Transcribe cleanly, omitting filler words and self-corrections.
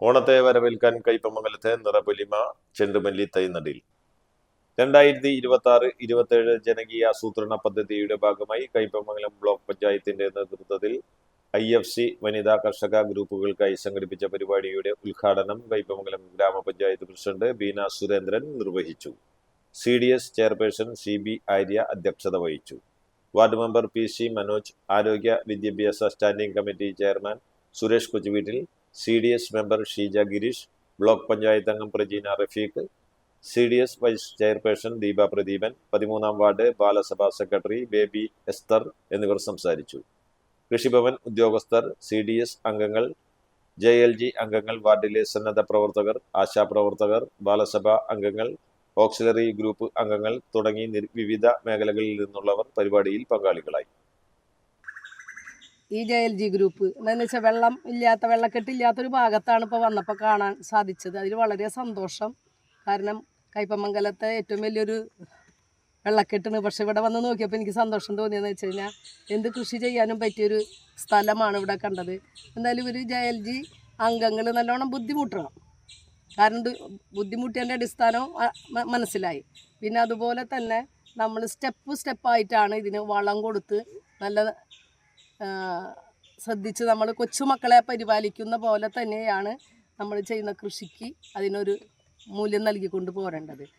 ഓണത്തെ വരവേൽക്കാൻ കയ്പമംഗലത്തെ നിറപൊലിമ ചെണ്ടുമല്ലി തൈ നടീൽ. 2026-27 ജനകീയ ആസൂത്രണ പദ്ധതിയുടെ ഭാഗമായി കയ്പമംഗലം ബ്ലോക്ക് പഞ്ചായത്തിന്റെ നേതൃത്വത്തിൽ IFC വനിതാ കർഷക ഗ്രൂപ്പുകൾക്കായി സംഘടിപ്പിച്ച പരിപാടിയുടെ ഉദ്ഘാടനം കയ്പമംഗലം ഗ്രാമപഞ്ചായത്ത് പ്രസിഡന്റ് ബീന സുരേന്ദ്രൻ നിർവഹിച്ചു. CDS ചെയർപേഴ്സൺ CB ആര്യ അധ്യക്ഷത വഹിച്ചു. വാർഡ് മെമ്പർ PC മനോജ്, ആരോഗ്യ വിദ്യാഭ്യാസ standing committee chairman Suresh Kochuveettil, CDS member Sheeja Girish, block panchayat അംഗം Prajeena Rafeeq, CDS vice chairperson Deepa Pradeepan, 13-ാം വാർഡ് ബാലസഭാ സെക്രട്ടറി ബേബി എസ്തർ എന്നിവർ സംസാരിച്ചു. കൃഷിഭവൻ ഉദ്യോഗസ്ഥർ, CDS അംഗങ്ങൾ, JLG അംഗങ്ങൾ, വാർഡിലെ സന്നദ്ധ പ്രവർത്തകർ, ആശാപ്രവർത്തകർ, ബാലസഭാ അംഗങ്ങൾ, ഓക്സിലറി ഗ്രൂപ്പ് അംഗങ്ങൾ തുടങ്ങി വിവിധ മേഖലകളിൽ നിന്നുള്ളവർ പരിപാടിയിൽ പങ്കാളികളായി. ഈ JLG ഗ്രൂപ്പ് എന്താണെന്ന് വെച്ചാൽ വെള്ളക്കെട്ടില്ലാത്തൊരു ഭാഗത്താണ് ഇപ്പോൾ വന്നപ്പോൾ കാണാൻ സാധിച്ചത്. അതിൽ വളരെ സന്തോഷം. കാരണം കയ്പമംഗലത്തെ ഏറ്റവും വലിയൊരു വെള്ളക്കെട്ടാണ്. പക്ഷെ ഇവിടെ വന്ന് നോക്കിയപ്പോൾ എനിക്ക് സന്തോഷം തോന്നിയെന്ന് വെച്ച് കഴിഞ്ഞാൽ എന്ത് കൃഷി ചെയ്യാനും പറ്റിയൊരു സ്ഥലമാണ് ഇവിടെ കണ്ടത്. എന്തായാലും ഒരു JLG അംഗങ്ങൾ നല്ലോണം ബുദ്ധിമുട്ടണം. കാരണം ബുദ്ധിമുട്ടിയതിൻ്റെ അടിസ്ഥാനം മനസ്സിലായി. പിന്നെ അതുപോലെ തന്നെ നമ്മൾ സ്റ്റെപ്പായിട്ടാണ് ഇതിന് വളം കൊടുത്ത് നല്ല ശ്രദ്ധിച്ച് നമ്മൾ കൊച്ചുമക്കളെ പരിപാലിക്കുന്ന പോലെ തന്നെയാണ് നമ്മൾ ചെയ്യുന്ന കൃഷിക്ക് അതിനൊരു മൂല്യം നൽകിക്കൊണ്ട് പോരേണ്ടത്.